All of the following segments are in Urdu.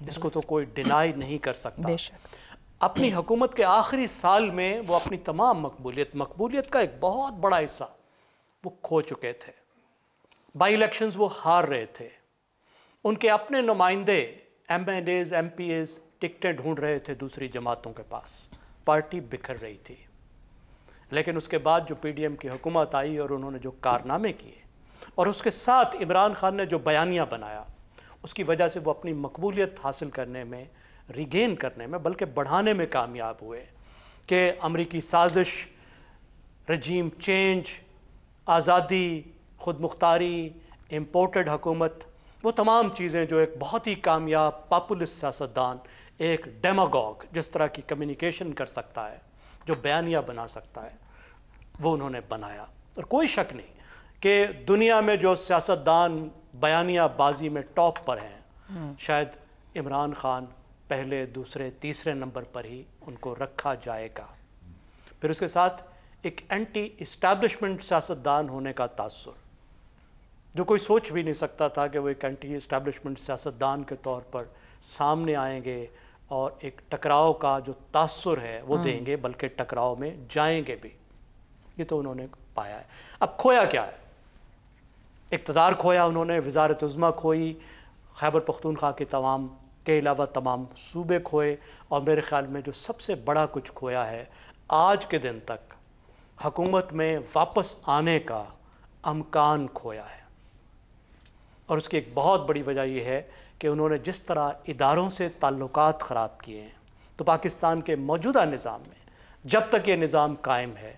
اس کو تو کوئی ڈینائی نہیں کر سکتا. اپنی حکومت کے آخری سال میں وہ اپنی تمام مقبولیت کا ایک بہت بڑا حصہ وہ کھو چکے تھے. بائی الیکشنز وہ ہار رہے تھے. ان کے اپنے نمائندے MLAs MPs ٹکٹیں ڈھونڈ رہے تھے دوسری جماعتوں کے پاس. پارٹی بکھر رہی تھی. لیکن اس کے بعد جو پی ڈی ایم کی حکومت آئی اور انہوں نے جو کارنامے کیے اور اس کے ساتھ عمران خان نے جو بیانیہ بنایا, اس کی وجہ سے وہ اپنی مقبولیت حاصل کرنے میں, ریگین کرنے میں, بلکہ بڑھانے میں کامیاب ہوئے کہ امریکی سازش, رجیم چینج, آزادی, خود مختاری, امپورٹڈ حکومت, وہ تمام چیزیں جو ایک بہت ہی کامیاب پاپولسٹ سیاستدان, ایک ڈیماگوگ جس طرح کی کمیونیکیشن کر سکتا ہے, جو بیانیہ بنا سکتا ہے, وہ انہوں نے بنایا. اور کوئی شک نہیں کہ دنیا میں جو سیاستدان بیانیہ بازی میں ٹاپ پر ہیں, شاید عمران خان پہلے, دوسرے, تیسرے نمبر پر ہی ان کو رکھا جائے گا. پھر اس کے ساتھ ایک اینٹی اسٹیبلشمنٹ سیاستدان ہونے کا تاثر, جو کوئی سوچ بھی نہیں سکتا تھا کہ وہ ایک اینٹی اسٹیبلشمنٹ سیاستدان کے طور پر سامنے آئیں گے اور ایک ٹکراؤ کا جو تاثر ہے وہ دیں گے, بلکہ ٹکراؤ میں جائیں گے بھی. یہ تو انہوں نے پایا ہے. اب کھویا کیا ہے؟ اقتدار کھویا انہوں نے, وزارت عظمیٰ کھوئی, خیبر پختونخوا کے علاوہ تمام صوبے کھوئے, اور میرے خیال میں جو سب سے بڑا کچھ کھویا ہے, آج کے دن تک حکومت میں واپس آنے کا امکان کھویا ہے. اور اس کی ایک بہت بڑی وجہ یہ ہے کہ انہوں نے جس طرح اداروں سے تعلقات خراب کیے ہیں. تو پاکستان کے موجودہ نظام میں جب تک یہ نظام قائم ہے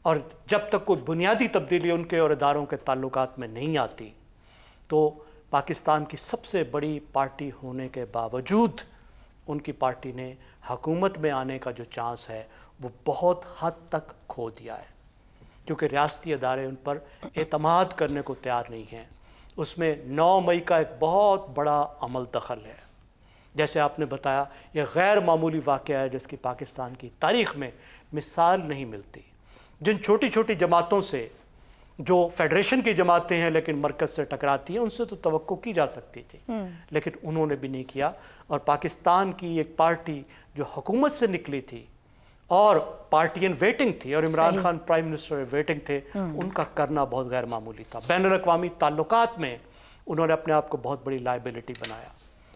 اور جب تک کوئی بنیادی تبدیلی ان کے اور اداروں کے تعلقات میں نہیں آتی, تو پاکستان کی سب سے بڑی پارٹی ہونے کے باوجود ان کی پارٹی نے حکومت میں آنے کا جو چانس ہے وہ بہت حد تک کھو دیا ہے, کیونکہ ریاستی ادارے ان پر اعتماد کرنے کو تیار نہیں ہیں. اس میں 9 مئی کا ایک بہت بڑا عمل دخل ہے. جیسے آپ نے بتایا, یہ غیر معمولی واقعہ ہے جس کی پاکستان کی تاریخ میں مثال نہیں ملتی. جن چھوٹی چھوٹی جماعتوں سے, جو فیڈریشن کی جماعتیں ہیں لیکن مرکز سے ٹکراتی ہیں, ان سے تو توقع کی جا سکتی تھی, لیکن انہوں نے بھی نہیں کیا. اور پاکستان کی ایک پارٹی جو حکومت سے نکلی تھی اور پارٹی ان ویٹنگ تھی, اور Imran Khan prime minister waiting تھے, ان کا کرنا بہت غیر معمولی تھا. بین الاقوامی تعلقات میں انہوں نے اپنے آپ کو بہت بڑی لائبلٹی بنایا,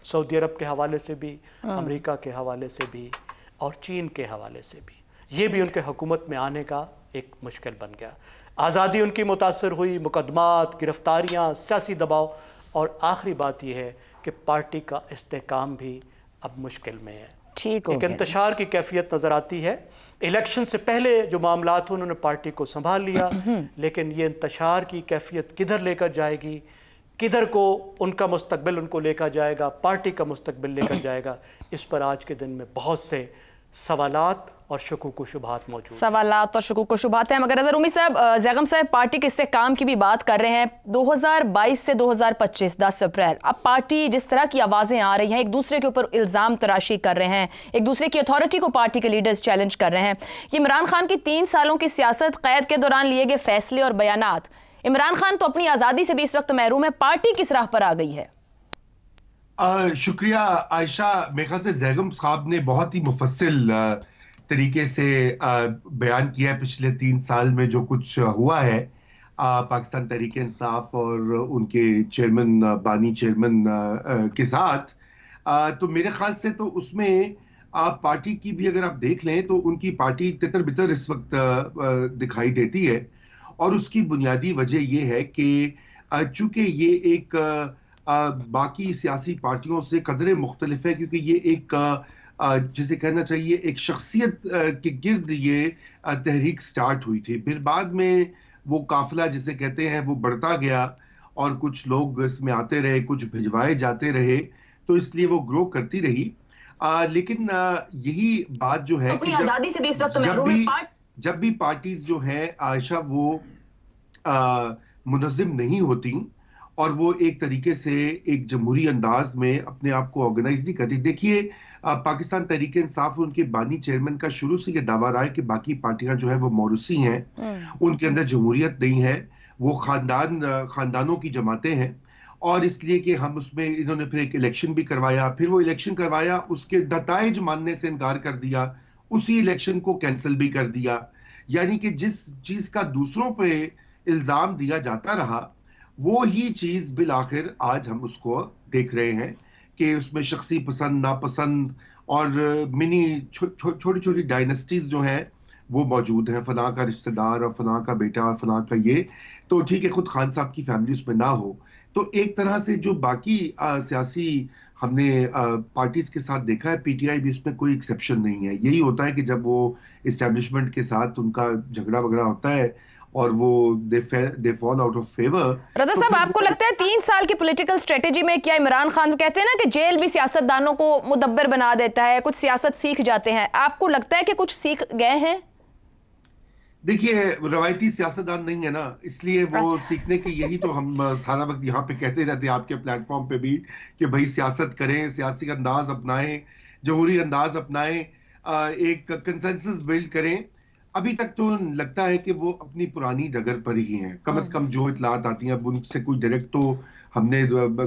سعودی عرب کے حوالے سے بھی, امریکہ کے حوالے سے بھی, اور چین کے حوالے سے بھی. یہ بھی ان کے حکومت میں آنے کا ایک مشکل بن گیا. آزادی ان کی متاثر ہوئی, مقدمات, گرفتاریاں, سیاسی دباؤ, اور آخری بات یہ ہے کہ پارٹی کا استحکام بھی اب مشکل میں ہے. ایک انتشار کی کیفیت نظر آتی ہے. الیکشن سے پہلے جو معاملات انہوں نے پارٹی کو سنبھال لیا, لیکن یہ انتشار کی کیفیت کدھر لے کر جائے گی, کدھر کو ان کا مستقبل ان کو لے کر جائے گا, پارٹی کا مستقبل لے کر جائے گا, اس پر آج کے دن میں بہت سے سوالات اور شکوک و شبہات موجود ہیں. سوالات اور شکوک و شبہات ہیں. مگر رومی صاحب, زیغم صاحب پارٹی کے استحکام کی بھی بات کر رہے ہیں. 2022 سے 2025 10 اپریل اب پارٹی جس طرح کی آوازیں آ رہی ہیں, ایک دوسرے کے اوپر الزام تراشی کر رہے ہیں, ایک دوسرے کی اتھارٹی کو پارٹی کے لیڈرز چیلنج کر رہے ہیں. یہ عمران خان کی 3 سالوں کی سیاست, قید کے دوران لیے گئے فیصلے اور بیانات, عمران خان تو اپنی آزادی سے بھی اس وقت محروم ہے, پارٹی کس راہ پر آ گئی ہے؟ شکریہ عائشہ. میرے خیال سے زیغم صاحب نے بہت ہی مفصل طریقے سے بیان کیا ہے پچھلے 3 سال میں جو کچھ ہوا ہے پاکستان تحریک انصاف اور ان کے چیئرمین, بانی چیئرمین کے ساتھ. تو میرے خیال سے تو اس میں پارٹی کی بھی اگر آپ دیکھ لیں تو ان کی پارٹی تتر بتر اس وقت دکھائی دیتی ہے, اور اس کی بنیادی وجہ یہ ہے کہ چونکہ یہ ایک باقی سیاسی پارٹیوں سے قدرے مختلف ہے, کیونکہ یہ ایک جسے کہنا چاہیے ایک شخصیت کے گرد یہ تحریک سٹارٹ ہوئی تھی. پھر بعد میں وہ قافلہ جسے کہتے ہیں وہ بڑھتا گیا, اور کچھ لوگ اس میں آتے رہے, کچھ بھجوائے جاتے رہے, تو اس لیے وہ گرو کرتی رہی. لیکن یہی بات جو ہے کہ جب بھی پارٹیز جو ہے عائشہ وہ منظم نہیں ہوتی اور وہ ایک طریقے سے ایک جمہوری انداز میں اپنے آپ کو آرگنائز نہیں کرتی. دیکھیے پاکستان تحریک انصاف ان کے بانی چیئرمین کا شروع سے یہ دعویٰ رہا ہے کہ باقی پارٹیاں جو ہیں وہ موروثی ہیں, ان کے اندر جمہوریت نہیں ہے, وہ خاندانوں کی جماعتیں ہیں, اور اس لیے کہ ہم اس میں انہوں نے پھر ایک الیکشن بھی کروایا, پھر وہ الیکشن کروایا, اس کے نتائج ماننے سے انکار کر دیا, اسی الیکشن کو کینسل بھی کر دیا. یعنی کہ جس چیز کا دوسروں پہ الزام دیا جاتا رہا وہی چیز بالآخر آج ہم اس کو دیکھ رہے ہیں کہ اس میں شخصی پسند ناپسند اور منی چھوٹی چھوٹی ڈائنسٹیز جو ہیں وہ موجود ہیں, فلاں کا رشتہ دار اور فلاں کا بیٹا اور فلاں کا یہ. تو ٹھیک ہے خود خان صاحب کی فیملی اس میں نہ ہو, تو ایک طرح سے جو باقی سیاسی ہم نے پارٹیز کے ساتھ دیکھا ہے, پی ٹی آئی بھی اس میں کوئی ایکسیپشن نہیں ہے. یہی ہوتا ہے کہ جب وہ اسٹیبلشمنٹ کے ساتھ ان کا جھگڑا وگڑا ہوتا ہے اور وہ دے فال آؤٹ آف فیور. رضا صاحب, آپ کو لگتا ہے 3 سال کی پولیٹیکل اسٹریٹجی میں کیا عمران خان کہتے ہیں نا کہ جیل بھی سیاست دانوں کو مدبر بنا دیتا ہے, کچھ سیاست سیکھ جاتے ہیں, آپ کو لگتا ہے کہ کچھ سیکھ گئے ہیں؟ دیکھیے روایتی سیاستدان نہیں ہے نا, اس لیے وہ سیکھنے کی, یہی تو ہم سارا وقت یہاں پہ کہتے رہتے ہیں آپ کے پلیٹ فارم پہ بھی کہ بھائی سیاست کریں, سیاسی انداز اپنائیں, جمہوری انداز اپنائیں, ایک کنسنسس بلڈ کریں. ابھی تک تو لگتا ہے کہ وہ اپنی پرانی ڈگر پر ہی ہیں, کم از کم جو اطلاعات آتی ہیں. اب ان سے کوئی ڈائریکٹ تو ہم نے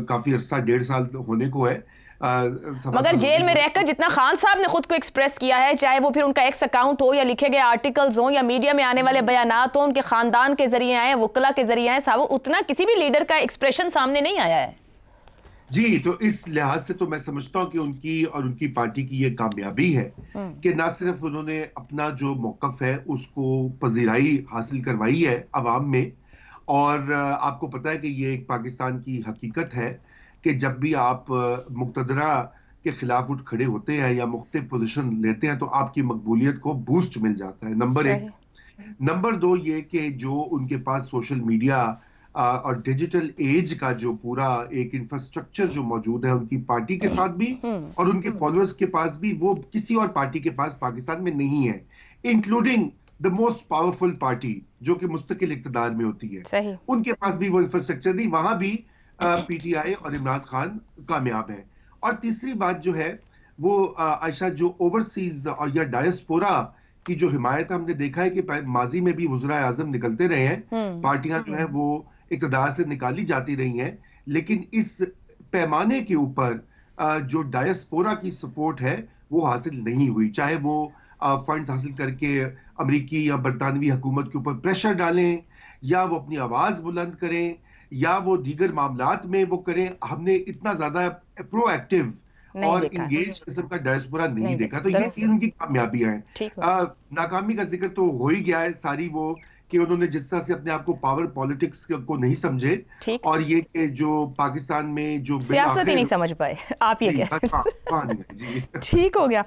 کافی عرصہ 1.5 سال ہونے کو ہے, مگر جیل میں رہ کر جتنا خان صاحب نے خود کو ایکسپریس کیا ہے, چاہے وہ پھر ان کا ایکس اکاؤنٹ ہو یا لکھے گئے آرٹیکلز ہوں یا میڈیا میں آنے والے بیانات ہوں, ان کے خاندان کے ذریعے آئے, وکلا کے ذریعے آئے, صاحب اتنا کسی بھی لیڈر کا ایکسپریشن سامنے نہیں آیا ہے. جی, تو اس لحاظ سے تو میں سمجھتا ہوں کہ ان کی اور ان کی پارٹی کی یہ کامیابی ہے کہ نہ صرف انہوں نے اپنا جو موقف ہے اس کو پذیرائی حاصل کروائی ہے عوام میں, اور آپ کو پتہ ہے کہ یہ ایک پاکستان کی حقیقت ہے کہ جب بھی آپ مقتدرہ کے خلاف اٹھ کھڑے ہوتے ہیں یا مختلف پوزیشن لیتے ہیں تو آپ کی مقبولیت کو بوسٹ مل جاتا ہے. نمبر 1. نمبر 2 یہ کہ جو ان کے پاس سوشل میڈیا اور ڈیجیٹل ایج کا جو پورا ایک انفراسٹرکچر جو موجود ہے ان کی پارٹی کے ساتھ بھی اور ان کے فالوورز کے پاس بھی, وہ کسی اور پارٹی کے پاس پاکستان میں نہیں ہے, including the most powerful party جو کہ مستقل اقتدار میں ہوتی ہے, ان کے پاس بھی وہ انفراسٹرکچر نہیں. وہاں بھی پی ٹی آئی اور عمران خان کامیاب ہیں. اور تیسری بات جو ہے وہ عائشہ, جو اوورسیز اور یا ڈائسپورا کی جو حمایت ہم نے دیکھا ہے کہ ماضی میں بھی وزراء اعظم نکلتے رہے ہیں, پارٹیاں جو ہیں وہ اقتدار سے نکالی جاتی رہی ہیں, لیکن اس پیمانے کے اوپر جو ڈائسپورا کی سپورٹ ہے وہ حاصل نہیں ہوئی, چاہے وہ فنڈز حاصل کر کے امریکی یا برطانوی حکومت کے اوپر پریشر ڈالیں یا وہ اپنی آواز بلند کریں یا وہ دیگر معاملات میں وہ کریں. ہم نے اتنا زیادہ پرو ایکٹیو اور انگیج قسم کا ڈائسپورا نہیں دیکھا. تو یہ تین ان کی کامیابیاں ہیں. ناکامی کا ذکر تو ہو ہی گیا ہے ساری, وہ کہ انہوں نے جس طرح سے اپنے آپ کو پاور پالیٹکس کو نہیں سمجھے, اور یہ کہ جو پاکستان میں جو سیاست ہی نہیں سمجھ پائے, آپ یہ کہہ. جی ٹھیک ہو گیا.